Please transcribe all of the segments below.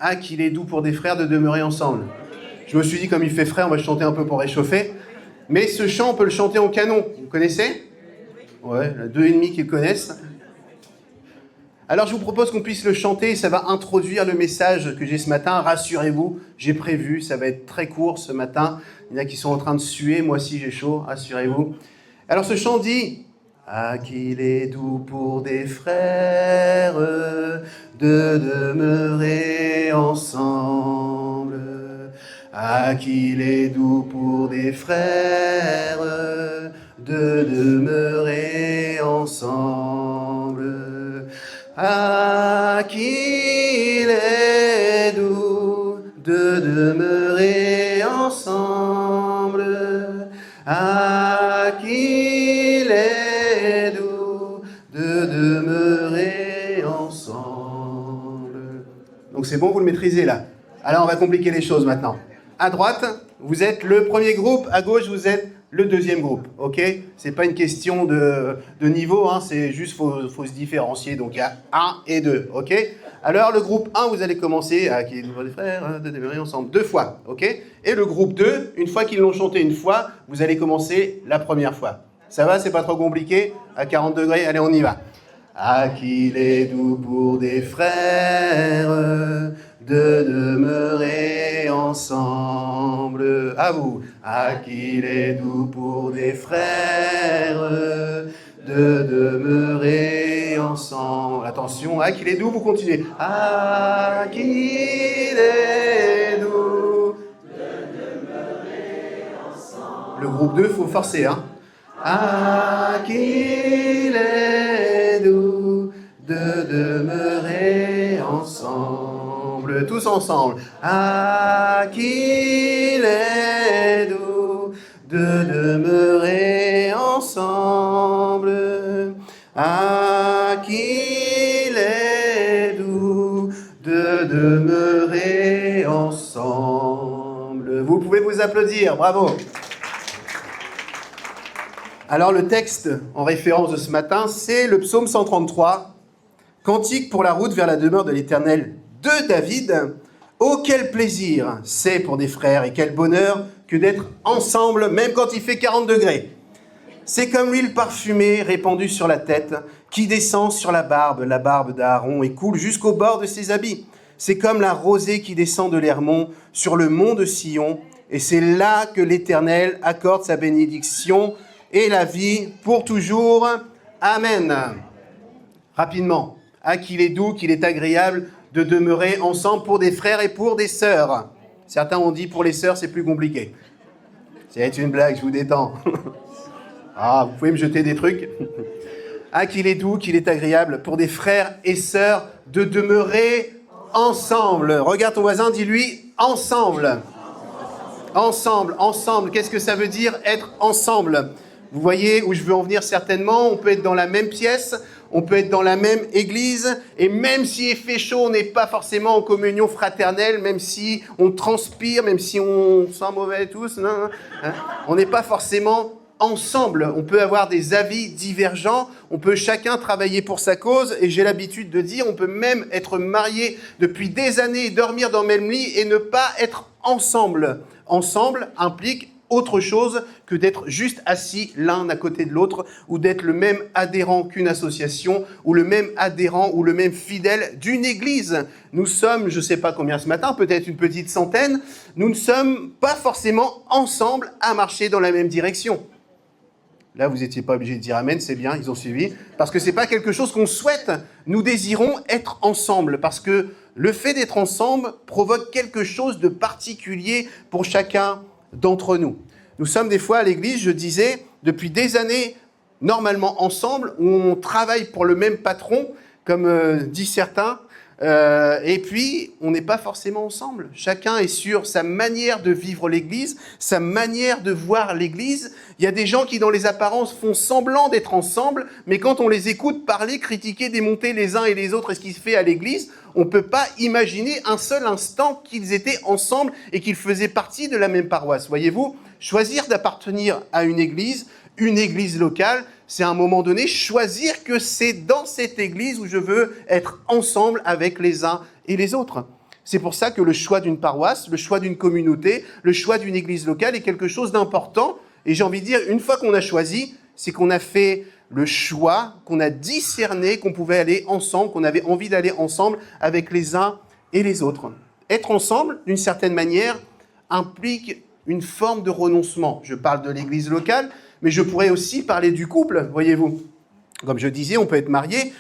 Ah, qu'il est doux pour des frères de demeurer ensemble. Je me suis dit, comme il fait frais, on va chanter un peu pour réchauffer. Mais ce chant, on peut le chanter en canon. Vous connaissez? Ouais, il y a 2,5 qui le connaissent. Alors je vous propose qu'on puisse le chanter, ça va introduire le message que j'ai ce matin. Rassurez-vous, j'ai prévu, ça va être très court ce matin. Il y en a qui sont en train de suer, moi aussi j'ai chaud, rassurez-vous. Alors ce chant dit « Ah qu'il est doux pour des frères de demeurer ensemble. Ah qu'il est doux pour des frères de demeurer ensemble. Ah, qu'il est doux de demeurer ensemble. Ah, qu'il est doux de demeurer ensemble. » Donc c'est bon, vous le maîtrisez là. Alors on va compliquer les choses maintenant. À droite, vous êtes le premier groupe, à gauche, vous êtes le deuxième groupe, ok? C'est pas une question de niveau, hein, c'est juste faut se différencier. Donc il y a 1 et 2, ok? Alors le groupe 1, vous allez commencer à qui est des frères de demeurer ensemble 2 fois, ok? Et le groupe 2, une fois qu'ils l'ont chanté une fois, vous allez commencer la première fois. Ça va, c'est pas trop compliqué? À 40 degrés, allez, on y va. Ah, qu'il est doux pour des frères de demeurer ensemble. À vous. Ah, qu'il est doux pour des frères de demeurer ensemble. Attention, ah, qu'il est doux, vous continuez. Ah, qu'il est doux de demeurer ensemble. Le groupe 2, il faut forcer, hein. Ah, qu'il est doux de demeurer ensemble. Tous ensemble. Ah, qu'il est doux de demeurer ensemble. Ah, qu'il est doux de demeurer ensemble. Vous pouvez vous applaudir, bravo. Alors le texte en référence de ce matin, c'est le psaume 133, Cantique pour la route vers la demeure de l'Éternel de David. Oh quel plaisir c'est pour des frères et quel bonheur que d'être ensemble même quand il fait 40 degrés. C'est comme l'huile parfumée répandue sur la tête qui descend sur la barbe d'Aaron et coule jusqu'au bord de ses habits. C'est comme la rosée qui descend de l'Hermon sur le mont de Sion et c'est là que l'Éternel accorde sa bénédiction et la vie pour toujours. Amen. Rapidement, ah, qu'il est doux, qu'il est agréable de demeurer ensemble pour des frères et pour des sœurs. Certains ont dit pour les sœurs, c'est plus compliqué. C'est une blague, je vous détends. Ah, vous pouvez me jeter des trucs. Ah, qu'il est doux, qu'il est agréable pour des frères et sœurs de demeurer ensemble. Regarde ton voisin, dis-lui ensemble. Ensemble, ensemble. Qu'est-ce que ça veut dire être ensemble ? Vous voyez où je veux en venir certainement. On peut être dans la même pièce, on peut être dans la même église, et même s'il fait chaud, on n'est pas forcément en communion fraternelle, même si on transpire, même si on sent mauvais tous, hein, on n'est pas forcément ensemble. On peut avoir des avis divergents, on peut chacun travailler pour sa cause, et j'ai l'habitude de dire, on peut même être marié depuis des années, dormir dans le même lit et ne pas être ensemble. Ensemble implique autre chose que d'être juste assis l'un à côté de l'autre ou d'être le même adhérent qu'une association ou le même adhérent ou le même fidèle d'une église. Nous sommes, je ne sais pas combien ce matin, peut-être une petite centaine, nous ne sommes pas forcément ensemble à marcher dans la même direction. Là, vous n'étiez pas obligé de dire amen, c'est bien, ils ont suivi, parce que ce n'est pas quelque chose qu'on souhaite. Nous désirons être ensemble, parce que le fait d'être ensemble provoque quelque chose de particulier pour chacun d'entre nous. Nous sommes des fois à l'église, je disais, depuis des années, normalement ensemble, où on travaille pour le même patron, comme disent certains, et puis on n'est pas forcément ensemble. Chacun est sur sa manière de vivre l'église, sa manière de voir l'église. Il y a des gens qui, dans les apparences, font semblant d'être ensemble, mais quand on les écoute parler, critiquer, démonter les uns et les autres et ce qui se fait à l'église, on ne peut pas imaginer un seul instant qu'ils étaient ensemble et qu'ils faisaient partie de la même paroisse. Voyez-vous, choisir d'appartenir à une église locale, c'est à un moment donné choisir que c'est dans cette église où je veux être ensemble avec les uns et les autres. C'est pour ça que le choix d'une paroisse, le choix d'une communauté, le choix d'une église locale est quelque chose d'important. Et j'ai envie de dire, une fois qu'on a choisi, c'est qu'on a fait le choix, qu'on a discerné qu'on pouvait aller ensemble, qu'on avait envie d'aller ensemble avec les uns et les autres. Être ensemble, d'une certaine manière, implique une forme de renoncement. Je parle de l'église locale, mais je pourrais aussi parler du couple, voyez-vous. Comme je disais, on peut être marié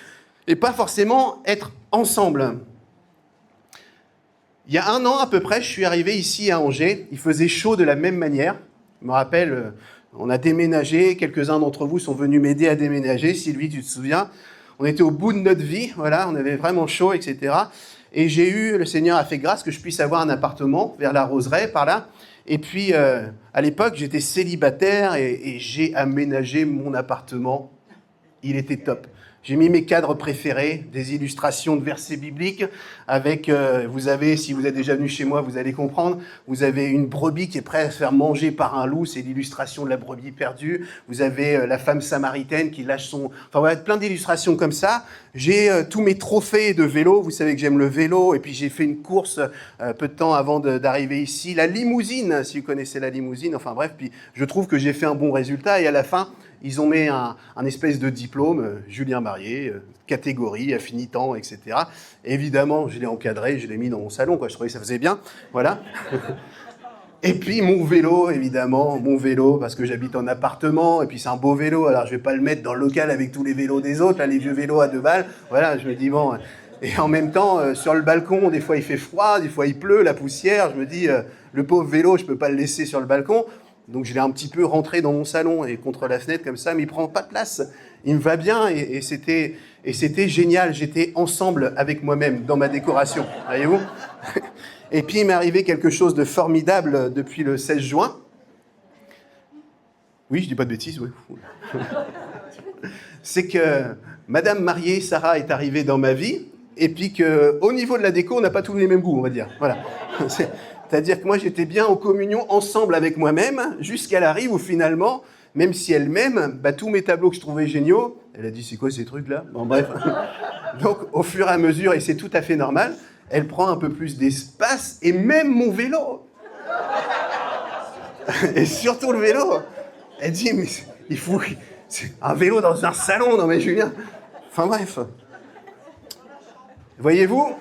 et pas forcément être ensemble. Il y a 1 an à peu près, je suis arrivé ici à Angers. Il faisait chaud de la même manière. Je me rappelle, on a déménagé. Quelques-uns d'entre vous sont venus m'aider à déménager. Sylvie, tu te souviens? On était au bout de notre vie. Voilà, on avait vraiment chaud, etc. Et le Seigneur a fait grâce que je puisse avoir un appartement vers la Roseraie, par là. Et puis, à l'époque, j'étais célibataire et j'ai aménagé mon appartement. Il était top. J'ai mis mes cadres préférés, des illustrations de versets bibliques avec, vous avez, si vous êtes déjà venu chez moi, vous allez comprendre, vous avez une brebis qui est prête à se faire manger par un loup, c'est l'illustration de la brebis perdue. Vous avez la femme samaritaine qui lâche son... Enfin voilà, plein d'illustrations comme ça. J'ai tous mes trophées de vélo, vous savez que j'aime le vélo, et puis j'ai fait une course peu de temps avant d'arriver ici. La limousine, si vous connaissez la limousine, enfin bref, puis je trouve que j'ai fait un bon résultat, et à la fin... Ils ont mis un espèce de diplôme, Julien Marié, catégorie, affinitant, etc. Évidemment, je l'ai encadré, je l'ai mis dans mon salon, quoi. Je trouvais que ça faisait bien, voilà. Et puis mon vélo, évidemment, parce que j'habite en appartement, et puis c'est un beau vélo, alors je vais pas le mettre dans le local avec tous les vélos des autres, là, les vieux vélos à 2 balles. Voilà, je me dis, bon... Et en même temps, sur le balcon, des fois il fait froid, des fois il pleut, la poussière, je me dis, le pauvre vélo, je peux pas le laisser sur le balcon. Donc je l'ai un petit peu rentré dans mon salon et contre la fenêtre comme ça, mais il prend pas de place. Il me va bien et c'était génial. J'étais ensemble avec moi-même dans ma décoration, voyez-vous. Et puis il m'est arrivé quelque chose de formidable depuis le 16 juin. Oui, je dis pas de bêtises, oui. C'est que Madame mariée, Sarah, est arrivée dans ma vie et puis qu'au niveau de la déco, on n'a pas tous les mêmes goûts, on va dire. Voilà. C'est-à-dire que moi, j'étais bien en communion ensemble avec moi-même, jusqu'à l'arrivée où finalement, même si elle m'aime, tous mes tableaux que je trouvais géniaux, elle a dit, c'est quoi ces trucs-là? Bon, bref. Donc, au fur et à mesure, et c'est tout à fait normal, elle prend un peu plus d'espace, et même mon vélo. Et surtout le vélo. Elle dit, mais il faut... un vélo dans un salon, non mais Julien. Enfin bref. Voyez-vous,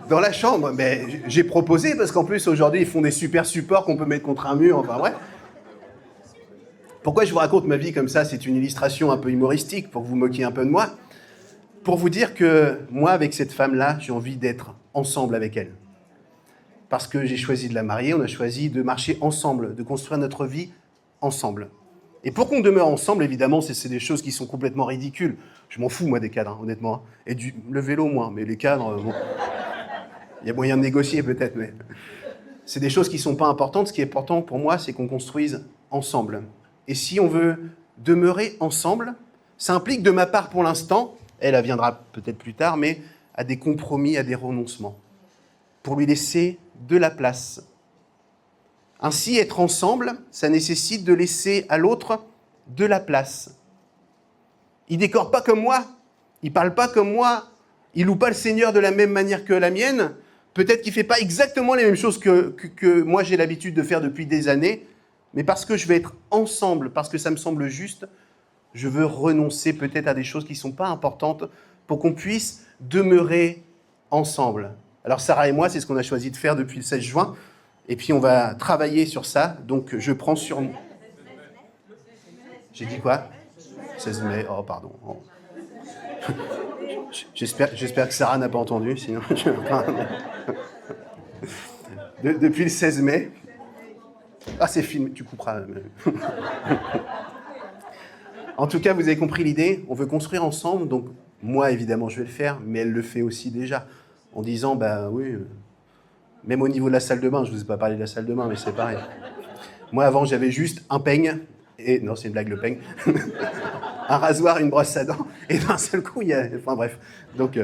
dans la chambre, mais j'ai proposé, parce qu'en plus, aujourd'hui, ils font des super supports qu'on peut mettre contre un mur, enfin bref. Pourquoi je vous raconte ma vie comme ça? C'est une illustration un peu humoristique, pour que vous moquiez un peu de moi. Pour vous dire que moi, avec cette femme-là, j'ai envie d'être ensemble avec elle. Parce que j'ai choisi de la marier, on a choisi de marcher ensemble, de construire notre vie ensemble. Et pour qu'on demeure ensemble, évidemment, c'est des choses qui sont complètement ridicules. Je m'en fous, moi, des cadres, hein, honnêtement. Et le vélo, moins, mais les cadres... Bon. Il y a moyen de négocier peut-être, mais c'est des choses qui ne sont pas importantes. Ce qui est important pour moi, c'est qu'on construise ensemble. Et si on veut demeurer ensemble, ça implique de ma part pour l'instant, elle viendra peut-être plus tard, mais à des compromis, à des renoncements, pour lui laisser de la place. Ainsi, être ensemble, ça nécessite de laisser à l'autre de la place. Il décore pas comme moi, il parle pas comme moi, il loue pas le Seigneur de la même manière que la mienne. Peut-être qu'il ne fait pas exactement les mêmes choses que moi j'ai l'habitude de faire depuis des années, mais parce que je vais être ensemble, parce que ça me semble juste, je veux renoncer peut-être à des choses qui ne sont pas importantes pour qu'on puisse demeurer ensemble. Alors Sarah et moi, c'est ce qu'on a choisi de faire depuis le 16 juin, et puis on va travailler sur ça, donc je prends sur... J'ai dit quoi? 16 mai, oh pardon. Oh. J'espère que Sarah n'a pas entendu, sinon... Depuis le 16 mai... Ah, c'est filmé, tu couperas. En tout cas, vous avez compris l'idée, on veut construire ensemble, donc moi, évidemment, je vais le faire, mais elle le fait aussi déjà, en disant, oui, même au niveau de la salle de bain, je ne vous ai pas parlé de la salle de bain, mais c'est pareil. Moi, avant, j'avais juste un peigne, et non, c'est une blague, le peigne, un rasoir, une brosse à dents, et d'un seul coup, il y a... Enfin bref, donc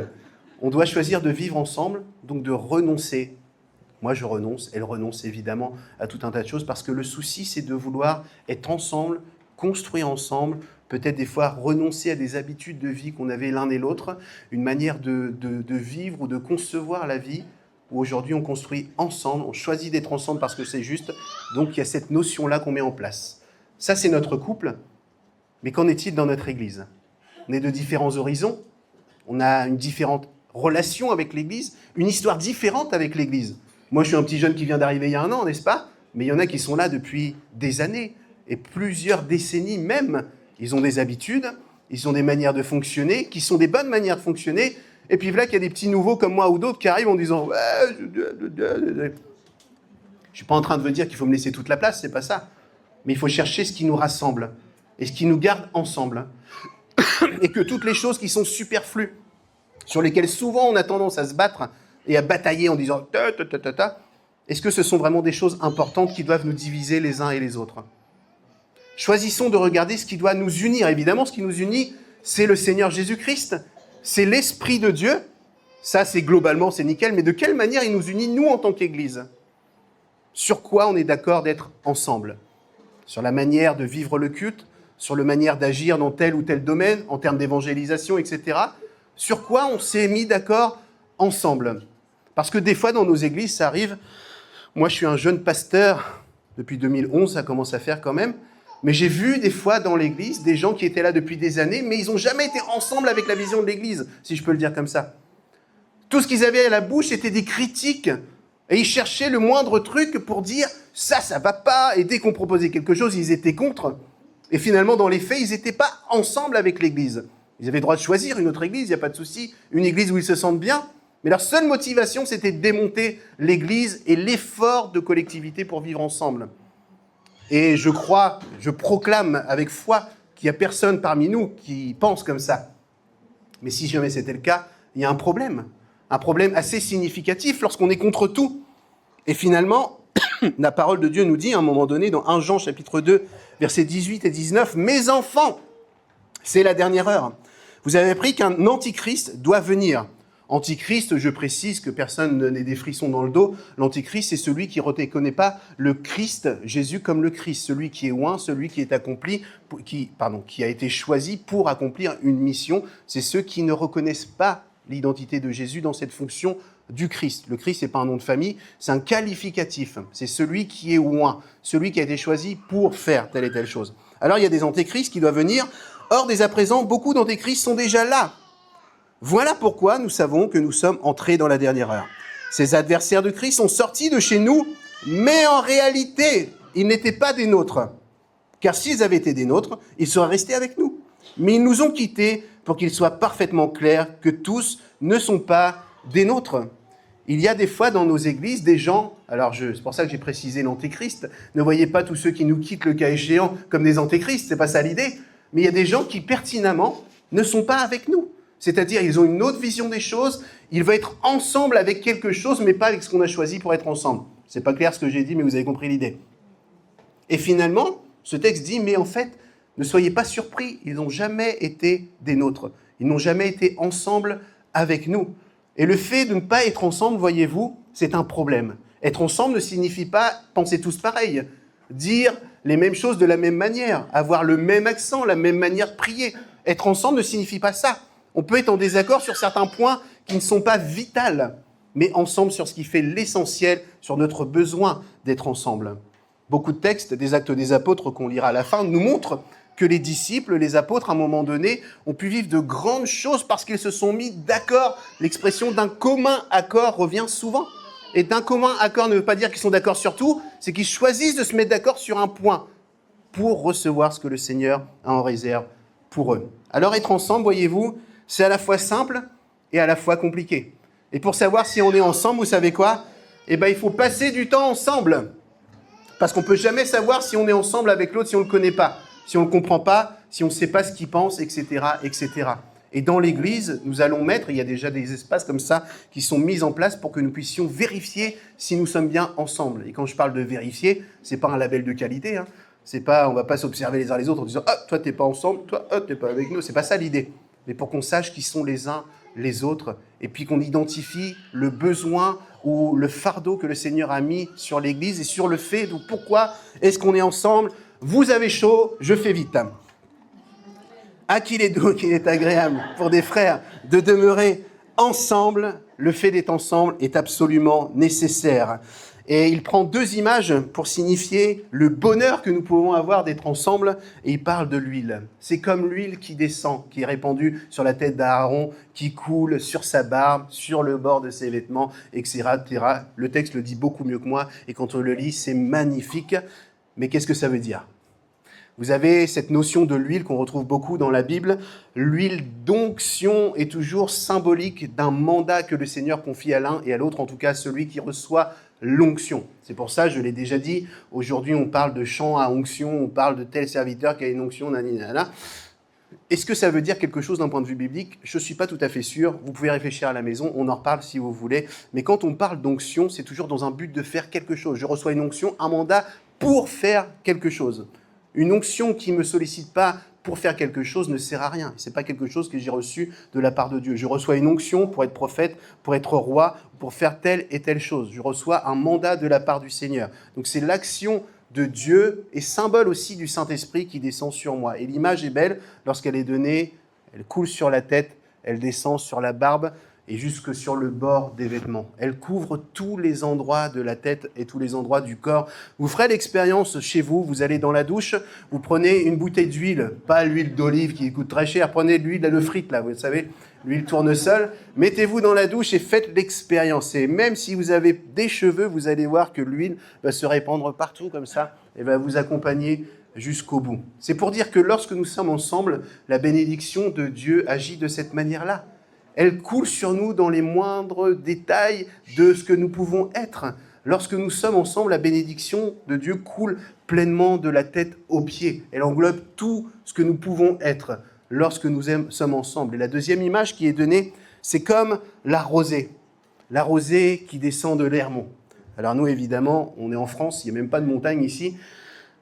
on doit choisir de vivre ensemble, donc de renoncer. Moi, je renonce, elle renonce évidemment à tout un tas de choses, parce que le souci, c'est de vouloir être ensemble, construire ensemble, peut-être des fois renoncer à des habitudes de vie qu'on avait l'un et l'autre, une manière de vivre ou de concevoir la vie, où aujourd'hui on construit ensemble, on choisit d'être ensemble parce que c'est juste, donc il y a cette notion-là qu'on met en place. Ça, c'est notre couple, mais qu'en est-il dans notre Église? On est de différents horizons, on a une différente relation avec l'Église, une histoire différente avec l'Église. Moi, je suis un petit jeune qui vient d'arriver il y a 1 an, n'est-ce pas? Mais il y en a qui sont là depuis des années, et plusieurs décennies même. Ils ont des habitudes, ils ont des manières de fonctionner, qui sont des bonnes manières de fonctionner, et puis voilà qu'il y a des petits nouveaux comme moi ou d'autres qui arrivent en disant ouais, je suis pas en train de vous dire qu'il faut me laisser toute la place, c'est pas ça. Mais il faut chercher ce qui nous rassemble, et ce qui nous garde ensemble. Et que toutes les choses qui sont superflues, sur lesquelles souvent on a tendance à se battre et à batailler en disant est-ce que ce sont vraiment des choses importantes qui doivent nous diviser les uns et les autres? Choisissons de regarder ce qui doit nous unir. Évidemment, ce qui nous unit, c'est le Seigneur Jésus-Christ, c'est l'Esprit de Dieu. Ça, c'est globalement, c'est nickel. Mais de quelle manière il nous unit, nous, en tant qu'Église? Sur quoi on est d'accord d'être ensemble? Sur la manière de vivre le culte, sur la manière d'agir dans tel ou tel domaine, en termes d'évangélisation, etc. Sur quoi on s'est mis d'accord ensemble? Parce que des fois, dans nos églises, ça arrive. Moi, je suis un jeune pasteur depuis 2011, ça commence à faire quand même. Mais j'ai vu des fois dans l'église des gens qui étaient là depuis des années, mais ils n'ont jamais été ensemble avec la vision de l'église, si je peux le dire comme ça. Tout ce qu'ils avaient à la bouche, c'était des critiques. Et ils cherchaient le moindre truc pour dire « ça va pas ». Et dès qu'on proposait quelque chose, ils étaient contre. Et finalement, dans les faits, ils n'étaient pas ensemble avec l'église. Ils avaient le droit de choisir une autre église, il n'y a pas de souci. Une église où ils se sentent bien. Mais leur seule motivation, c'était de démonter l'église et l'effort de collectivité pour vivre ensemble. Et je crois, je proclame avec foi qu'il n'y a personne parmi nous qui pense comme ça. Mais si jamais c'était le cas, il y a un problème assez significatif lorsqu'on est contre tout. Et finalement, la parole de Dieu nous dit à un moment donné, dans 1 Jean chapitre 2, versets 18 et 19, « Mes enfants, c'est la dernière heure. Vous avez appris qu'un antichrist doit venir. » Antichrist, je précise que personne n'ait des frissons dans le dos. L'antichrist, c'est celui qui ne reconnaît pas le Christ, Jésus comme le Christ, celui qui est oint, celui qui est accompli, qui a été choisi pour accomplir une mission. C'est ceux qui ne reconnaissent pas l'identité de Jésus dans cette fonction du Christ. Le Christ, ce n'est pas un nom de famille, c'est un qualificatif. C'est celui qui est oint, celui qui a été choisi pour faire telle et telle chose. Alors, il y a des antéchrists qui doivent venir. Or, dès à présent, beaucoup d'antéchrists sont déjà là. Voilà pourquoi nous savons que nous sommes entrés dans la dernière heure. Ces adversaires de Christ sont sortis de chez nous, mais en réalité, ils n'étaient pas des nôtres. Car s'ils avaient été des nôtres, ils seraient restés avec nous. Mais ils nous ont quittés pour qu'il soit parfaitement clair que tous ne sont pas des nôtres. Il y a des fois dans nos églises des gens, alors c'est pour ça que j'ai précisé l'antéchrist, ne voyez pas tous ceux qui nous quittent le cas échéant comme des antéchrists, c'est pas ça l'idée, mais il y a des gens qui pertinemment ne sont pas avec nous. C'est-à-dire, ils ont une autre vision des choses, ils veulent être ensemble avec quelque chose, mais pas avec ce qu'on a choisi pour être ensemble. C'est pas clair ce que j'ai dit, mais vous avez compris l'idée. Et finalement, ce texte dit, mais en fait, ne soyez pas surpris, ils n'ont jamais été des nôtres. Ils n'ont jamais été ensemble avec nous. Et le fait de ne pas être ensemble, voyez-vous, c'est un problème. Être ensemble ne signifie pas penser tous pareil, dire les mêmes choses de la même manière, avoir le même accent, la même manière de prier. Être ensemble ne signifie pas ça. On peut être en désaccord sur certains points qui ne sont pas vitaux, mais ensemble sur ce qui fait l'essentiel, sur notre besoin d'être ensemble. Beaucoup de textes des Actes des Apôtres qu'on lira à la fin nous montrent que les disciples, les apôtres, à un moment donné, ont pu vivre de grandes choses parce qu'ils se sont mis d'accord. L'expression d'un commun accord revient souvent. Et d'un commun accord ne veut pas dire qu'ils sont d'accord sur tout, c'est qu'ils choisissent de se mettre d'accord sur un point pour recevoir ce que le Seigneur a en réserve pour eux. Alors être ensemble, voyez-vous, c'est à la fois simple et à la fois compliqué. Et pour savoir si on est ensemble, vous savez quoi? Eh bien, il faut passer du temps ensemble. Parce qu'on ne peut jamais savoir si on est ensemble avec l'autre si on ne le connaît pas, si on ne le comprend pas, si on ne sait pas ce qu'il pense, etc., etc. Et dans l'Église, nous allons mettre, il y a déjà des espaces comme ça qui sont mis en place pour que nous puissions vérifier si nous sommes bien ensemble. Et quand je parle de vérifier, ce n'est pas un label de qualité. C'est pas, on ne va pas s'observer les uns les autres en disant « Ah, toi, tu n'es pas ensemble, toi, tu n'es pas avec nous ». Ce n'est pas ça l'idée. Mais pour qu'on sache qui sont les uns les autres, et puis qu'on identifie le besoin ou le fardeau que le Seigneur a mis sur l'Église et sur le fait de pourquoi est-ce qu'on est ensemble. Vous avez chaud, je fais vite. Ah, qu'il est doux, qu'il est agréable pour des frères de demeurer ensemble. Le fait d'être ensemble est absolument nécessaire. Et il prend deux images pour signifier le bonheur que nous pouvons avoir d'être ensemble, et il parle de l'huile. C'est comme l'huile qui descend, qui est répandue sur la tête d'Aaron, qui coule sur sa barbe, sur le bord de ses vêtements, etc. Le texte le dit beaucoup mieux que moi, et quand on le lit, c'est magnifique. Mais qu'est-ce que ça veut dire ? Vous avez cette notion de l'huile qu'on retrouve beaucoup dans la Bible. L'huile d'onction est toujours symbolique d'un mandat que le Seigneur confie à l'un et à l'autre, en tout cas celui qui reçoit l'onction. C'est pour ça, je l'ai déjà dit, aujourd'hui on parle de chant à onction, on parle de tel serviteur qui a une onction, nanana. Est-ce que ça veut dire quelque chose d'un point de vue biblique ? Je ne suis pas tout à fait sûr. Vous pouvez réfléchir à la maison, on en reparle si vous voulez. Mais quand on parle d'onction, c'est toujours dans un but de faire quelque chose. Je reçois une onction, un mandat pour faire quelque chose. Une onction qui ne me sollicite pas pour faire quelque chose ne sert à rien. Ce n'est pas quelque chose que j'ai reçu de la part de Dieu. Je reçois une onction pour être prophète, pour être roi, pour faire telle et telle chose. Je reçois un mandat de la part du Seigneur. Donc c'est l'action de Dieu et symbole aussi du Saint-Esprit qui descend sur moi. Et l'image est belle lorsqu'elle est donnée, elle coule sur la tête, elle descend sur la barbe et jusque sur le bord des vêtements. Elle couvre tous les endroits de la tête et tous les endroits du corps. Vous ferez l'expérience chez vous, vous allez dans la douche, vous prenez une bouteille d'huile, pas l'huile d'olive qui coûte très cher, prenez l'huile de frite, là, vous savez, l'huile tournesol, mettez-vous dans la douche et faites l'expérience. Et même si vous avez des cheveux, vous allez voir que l'huile va se répandre partout comme ça et va vous accompagner jusqu'au bout. C'est pour dire que lorsque nous sommes ensemble, la bénédiction de Dieu agit de cette manière-là. Elle coule sur nous dans les moindres détails de ce que nous pouvons être. Lorsque nous sommes ensemble, la bénédiction de Dieu coule pleinement de la tête aux pieds. Elle englobe tout ce que nous pouvons être lorsque nous sommes ensemble. Et la deuxième image qui est donnée, c'est comme la rosée qui descend de l'Hermont. Alors nous, évidemment, on est en France, il n'y a même pas de montagne ici,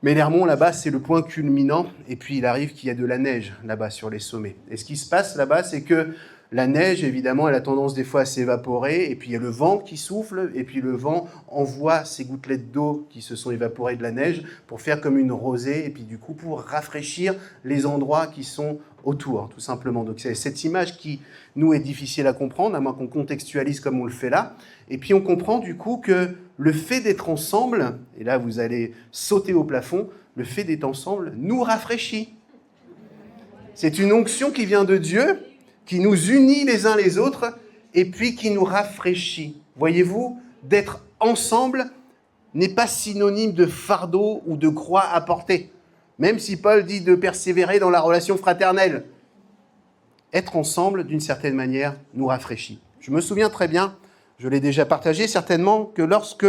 mais l'Hermont, là-bas, c'est le point culminant, et puis il arrive qu'il y a de la neige là-bas sur les sommets. Et ce qui se passe là-bas, c'est que la neige, évidemment, elle a tendance des fois à s'évaporer, et puis il y a le vent qui souffle, et puis le vent envoie ces gouttelettes d'eau qui se sont évaporées de la neige pour faire comme une rosée, et puis du coup pour rafraîchir les endroits qui sont autour, tout simplement. Donc c'est cette image qui, nous, est difficile à comprendre, à moins qu'on contextualise comme on le fait là, et puis on comprend du coup que le fait d'être ensemble, et là vous allez sauter au plafond, le fait d'être ensemble nous rafraîchit. C'est une onction qui vient de Dieu, qui nous unit les uns les autres et puis qui nous rafraîchit. Voyez-vous, d'être ensemble n'est pas synonyme de fardeau ou de croix à porter, même si Paul dit de persévérer dans la relation fraternelle. Être ensemble, d'une certaine manière, nous rafraîchit. Je me souviens très bien, je l'ai déjà partagé certainement, que lorsque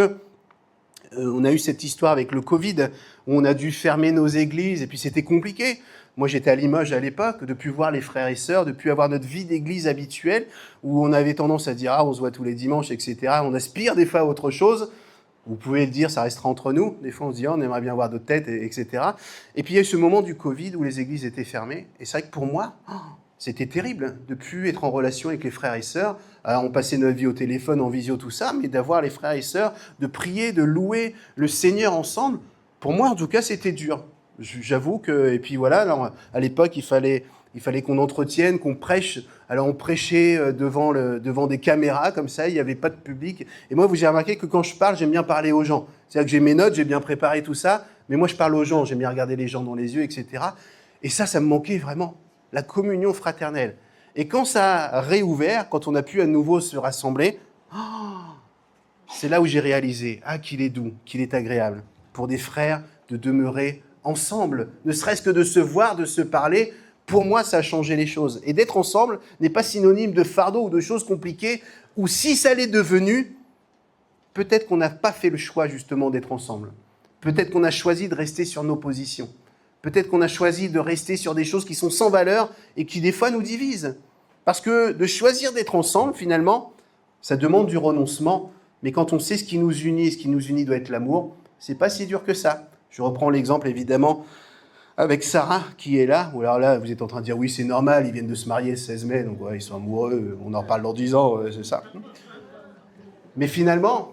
on a eu cette histoire avec le Covid, où on a dû fermer nos églises, et puis c'était compliqué. Moi, j'étais à Limoges à l'époque, de plus voir les frères et sœurs, de plus avoir notre vie d'église habituelle, où on avait tendance à dire « Ah, on se voit tous les dimanches, etc. » On aspire des fois à autre chose. Vous pouvez le dire, ça restera entre nous. Des fois, on se dit « on aimerait bien voir d'autres têtes, etc. » Et puis, il y a eu ce moment du Covid où les églises étaient fermées. Et c'est vrai que pour moi, c'était terrible de ne plus être en relation avec les frères et sœurs. Alors, on passait notre vie au téléphone, en visio, tout ça, mais d'avoir les frères et sœurs, de prier, de louer le Seigneur ensemble, pour moi, en tout cas, c'était dur. J'avoue que... Et puis voilà, alors, à l'époque, il fallait qu'on entretienne, qu'on prêche. Alors, on prêchait devant des caméras, comme ça, il n'y avait pas de public. Et moi, vous avez remarqué que quand je parle, j'aime bien parler aux gens. C'est-à-dire que j'ai mes notes, j'ai bien préparé tout ça, mais moi, je parle aux gens, j'aime bien regarder les gens dans les yeux, etc. Et ça me manquait vraiment, la communion fraternelle. Et quand ça a réouvert, quand on a pu à nouveau se rassembler, c'est là où j'ai réalisé, qu'il est doux, qu'il est agréable pour des frères de demeurer ensemble, ne serait-ce que de se voir, de se parler. Pour moi, ça a changé les choses. Et d'être ensemble n'est pas synonyme de fardeau ou de choses compliquées, ou si ça l'est devenu, peut-être qu'on n'a pas fait le choix justement d'être ensemble. Peut-être qu'on a choisi de rester sur nos positions. Peut-être qu'on a choisi de rester sur des choses qui sont sans valeur et qui des fois nous divisent. Parce que de choisir d'être ensemble, finalement, ça demande du renoncement. Mais quand on sait ce qui nous unit, et ce qui nous unit doit être l'amour, c'est pas si dur que ça. Je reprends l'exemple évidemment avec Sarah qui est là. Ou alors là, vous êtes en train de dire oui, c'est normal, ils viennent de se marier le 16 mai, donc ouais, ils sont amoureux, on en reparle dans 10 ans, c'est ça. Mais finalement,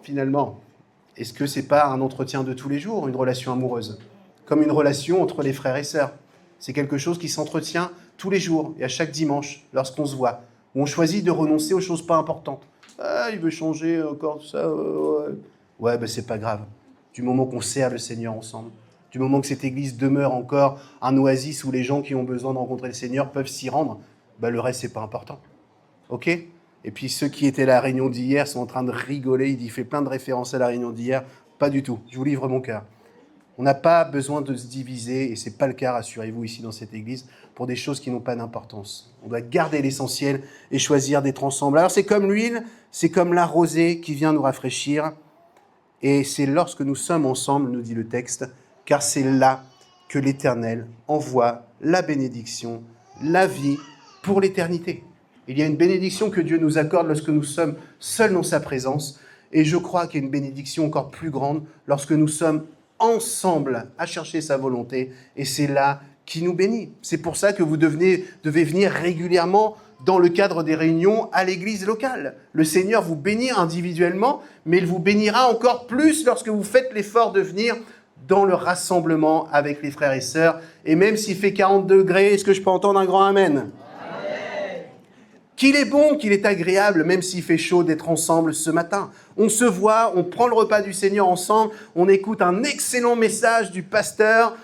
est-ce que c'est pas un entretien de tous les jours, une relation amoureuse ? Comme une relation entre les frères et sœurs. C'est quelque chose qui s'entretient tous les jours et à chaque dimanche, lorsqu'on se voit, où on choisit de renoncer aux choses pas importantes. Ah, il veut changer encore tout ça. Ouais, ben c'est pas grave. Du moment qu'on sert le Seigneur ensemble, du moment que cette église demeure encore un oasis où les gens qui ont besoin de rencontrer le Seigneur peuvent s'y rendre, ben le reste, c'est pas important. Ok ? Et puis ceux qui étaient à la réunion d'hier sont en train de rigoler. Il fait plein de références à la réunion d'hier. Pas du tout. Je vous livre mon cœur. On n'a pas besoin de se diviser, et ce n'est pas le cas, rassurez-vous, ici dans cette église, pour des choses qui n'ont pas d'importance. On doit garder l'essentiel et choisir d'être ensemble. Alors c'est comme l'huile, c'est comme la rosée qui vient nous rafraîchir. Et c'est lorsque nous sommes ensemble, nous dit le texte, car c'est là que l'Éternel envoie la bénédiction, la vie pour l'éternité. Il y a une bénédiction que Dieu nous accorde lorsque nous sommes seuls dans sa présence. Et je crois qu'il y a une bénédiction encore plus grande lorsque nous sommes ensemble à chercher sa volonté. Et c'est là qu'il nous bénit. C'est pour ça que vous devez venir régulièrement dans le cadre des réunions à l'église locale. Le Seigneur vous bénit individuellement, mais il vous bénira encore plus lorsque vous faites l'effort de venir dans le rassemblement avec les frères et sœurs. Et même s'il fait 40 degrés, est-ce que je peux entendre un grand amen ? Qu'il est bon, qu'il est agréable, même s'il fait chaud, d'être ensemble ce matin. On se voit, on prend le repas du Seigneur ensemble, on écoute un excellent message du pasteur.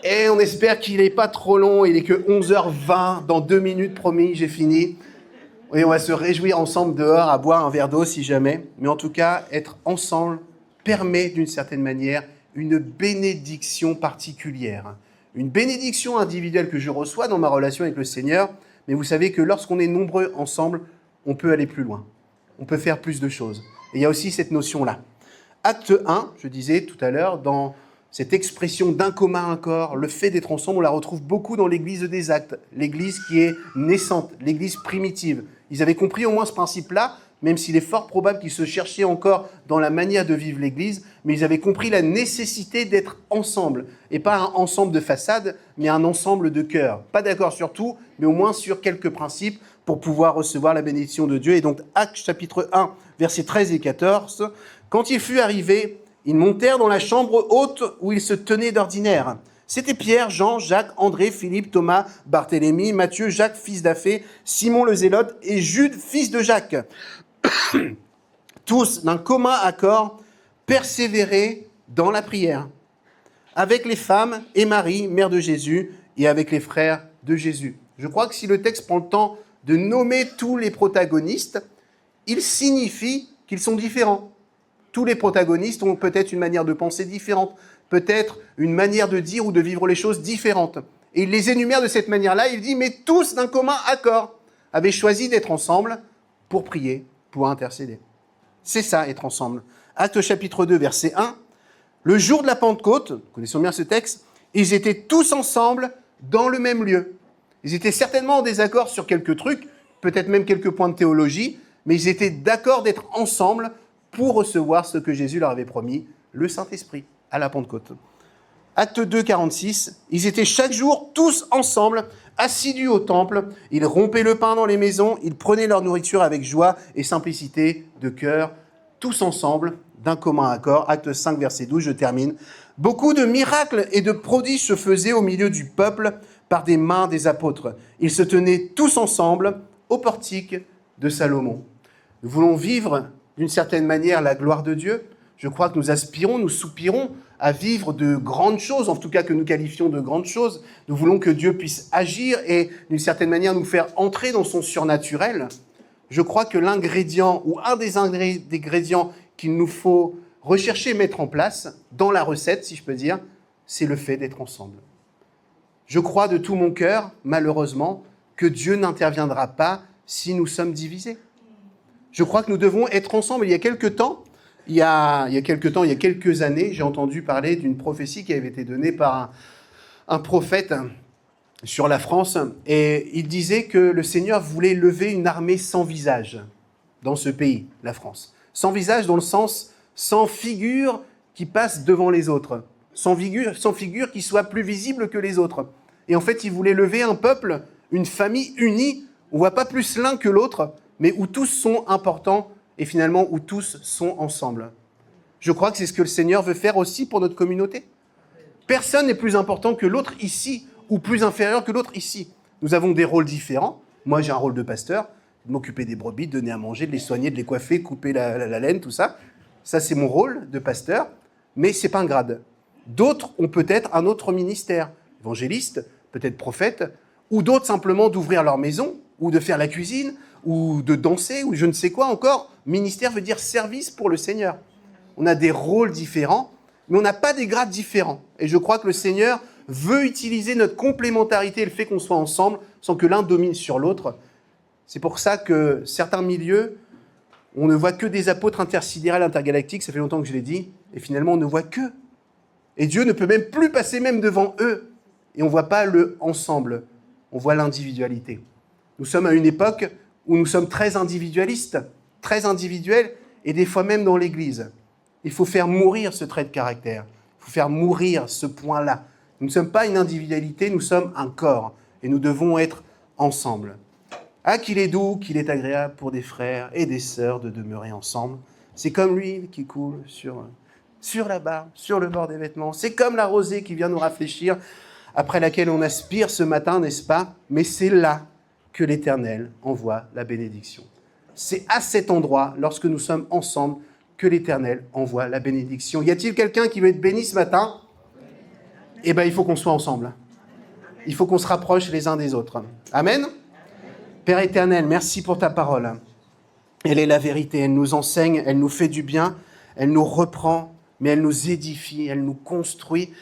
Et on espère qu'il n'est pas trop long, il n'est que 11h20, dans 2 minutes, promis, j'ai fini. Et on va se réjouir ensemble dehors à boire un verre d'eau si jamais. Mais en tout cas, être ensemble permet d'une certaine manière une bénédiction particulière. Une bénédiction individuelle que je reçois dans ma relation avec le Seigneur, mais vous savez que lorsqu'on est nombreux ensemble, on peut aller plus loin. On peut faire plus de choses. Et il y a aussi cette notion-là. Acte 1, je disais tout à l'heure, dans cette expression d'un commun accord, le fait d'être ensemble, on la retrouve beaucoup dans l'église des Actes, l'église qui est naissante, l'église primitive. Ils avaient compris au moins ce principe-là, même s'il est fort probable qu'ils se cherchaient encore dans la manière de vivre l'Église, mais ils avaient compris la nécessité d'être ensemble, et pas un ensemble de façades, mais un ensemble de cœurs. Pas d'accord sur tout, mais au moins sur quelques principes pour pouvoir recevoir la bénédiction de Dieu. Et donc, Actes chapitre 1, versets 13 et 14, « Quand il fut arrivé, ils montèrent dans la chambre haute où ils se tenaient d'ordinaire. C'était Pierre, Jean, Jacques, André, Philippe, Thomas, Barthélemy, Matthieu, Jacques, fils d'Alphée, Simon le Zélote et Jude, fils de Jacques. Tous, d'un commun accord, persévéraient dans la prière, avec les femmes et Marie, mère de Jésus, et avec les frères de Jésus. » Je crois que si le texte prend le temps de nommer tous les protagonistes, il signifie qu'ils sont différents. Tous les protagonistes ont peut-être une manière de penser différente, peut-être une manière de dire ou de vivre les choses différentes. Et il les énumère de cette manière-là, il dit « Mais tous, d'un commun accord, avaient choisi d'être ensemble pour prier, pour intercéder. » C'est ça, être ensemble. Acte chapitre 2, verset 1. Le jour de la Pentecôte, nous connaissons bien ce texte, ils étaient tous ensemble dans le même lieu. Ils étaient certainement en désaccord sur quelques trucs, peut-être même quelques points de théologie, mais ils étaient d'accord d'être ensemble pour recevoir ce que Jésus leur avait promis, le Saint-Esprit, à la Pentecôte. Acte 2, 46, ils étaient chaque jour tous ensemble, assidus au temple, ils rompaient le pain dans les maisons, ils prenaient leur nourriture avec joie et simplicité de cœur, tous ensemble, d'un commun accord. Acte 5, verset 12, je termine. Beaucoup de miracles et de prodiges se faisaient au milieu du peuple par des mains des apôtres. Ils se tenaient tous ensemble au portique de Salomon. Nous voulons vivre d'une certaine manière la gloire de Dieu. Je crois que nous aspirons, nous soupirons à vivre de grandes choses, en tout cas que nous qualifions de grandes choses. Nous voulons que Dieu puisse agir et d'une certaine manière nous faire entrer dans son surnaturel. Je crois que l'ingrédient ou un des ingrédients qu'il nous faut rechercher et mettre en place dans la recette, si je peux dire, c'est le fait d'être ensemble. Je crois de tout mon cœur, malheureusement, que Dieu n'interviendra pas si nous sommes divisés. Je crois que nous devons être ensemble. Il y a quelques années, j'ai entendu parler d'une prophétie qui avait été donnée par un prophète sur la France. Et il disait que le Seigneur voulait lever une armée sans visage dans ce pays, la France. Sans visage dans le sens sans figure qui passe devant les autres. Sans figure qui soit plus visible que les autres. Et en fait, il voulait lever un peuple, une famille unie, où on ne voit pas plus l'un que l'autre, mais où tous sont importants et finalement où tous sont ensemble. Je crois que c'est ce que le Seigneur veut faire aussi pour notre communauté. Personne n'est plus important que l'autre ici, ou plus inférieur que l'autre ici. Nous avons des rôles différents. Moi, j'ai un rôle de pasteur, de m'occuper des brebis, de donner à manger, de les soigner, de les coiffer, couper la laine, tout ça. Ça, c'est mon rôle de pasteur, mais ce n'est pas un grade. D'autres ont peut-être un autre ministère, évangéliste, peut-être prophète, ou d'autres simplement d'ouvrir leur maison, ou de faire la cuisine, ou de danser, ou je ne sais quoi encore. Ministère veut dire service pour le Seigneur. On a des rôles différents, mais on n'a pas des grades différents. Et je crois que le Seigneur veut utiliser notre complémentarité, le fait qu'on soit ensemble, sans que l'un domine sur l'autre. C'est pour ça que certains milieux, on ne voit que des apôtres intersidérales intergalactiques, ça fait longtemps que je l'ai dit, et finalement on ne voit que. Et Dieu ne peut même plus passer même devant eux. Et on ne voit pas le ensemble, on voit l'individualité. Nous sommes à une époque où nous sommes très individualistes, très individuels, et des fois même dans l'Église. Il faut faire mourir ce trait de caractère. Il faut faire mourir ce point-là. Nous ne sommes pas une individualité, nous sommes un corps. Et nous devons être ensemble. Ah, qu'il est doux, qu'il est agréable pour des frères et des sœurs de demeurer ensemble. C'est comme l'huile qui coule sur la barbe, sur le bord des vêtements. C'est comme la rosée qui vient nous rafraîchir, après laquelle on aspire ce matin, n'est-ce pas? Mais c'est là que l'Éternel envoie la bénédiction. C'est à cet endroit, lorsque nous sommes ensemble, que l'Éternel envoie la bénédiction. Y a-t-il quelqu'un qui veut être béni ce matin? Eh bien, il faut qu'on soit ensemble. Il faut qu'on se rapproche les uns des autres. Amen. Père éternel, merci pour ta parole. Elle est la vérité, elle nous enseigne, elle nous fait du bien, elle nous reprend, mais elle nous édifie, elle nous construit.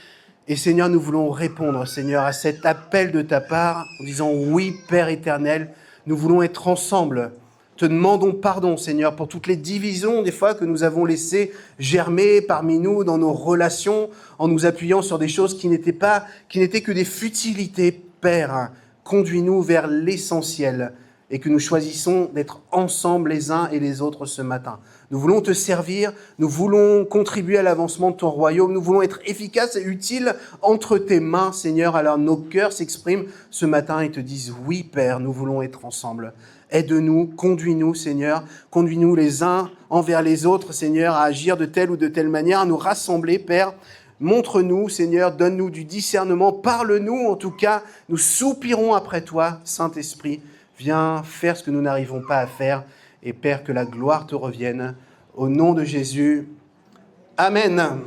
Et Seigneur, nous voulons répondre, Seigneur, à cet appel de ta part en disant oui, Père éternel, nous voulons être ensemble. Te demandons pardon, Seigneur, pour toutes les divisions, des fois, que nous avons laissées germer parmi nous dans nos relations, en nous appuyant sur des choses qui n'étaient que des futilités, Père. Conduis-nous vers l'essentiel et que nous choisissons d'être ensemble les uns et les autres ce matin. Nous voulons te servir, nous voulons contribuer à l'avancement de ton royaume, nous voulons être efficaces et utiles entre tes mains, Seigneur. Alors nos cœurs s'expriment ce matin et te disent « Oui, Père, nous voulons être ensemble ». Aide-nous, conduis-nous, Seigneur, conduis-nous les uns envers les autres, Seigneur, à agir de telle ou de telle manière, à nous rassembler, Père. Montre-nous, Seigneur, donne-nous du discernement, parle-nous en tout cas, nous soupirons après toi, Saint-Esprit. Viens faire ce que nous n'arrivons pas à faire et Père, que la gloire te revienne. Au nom de Jésus, Amen.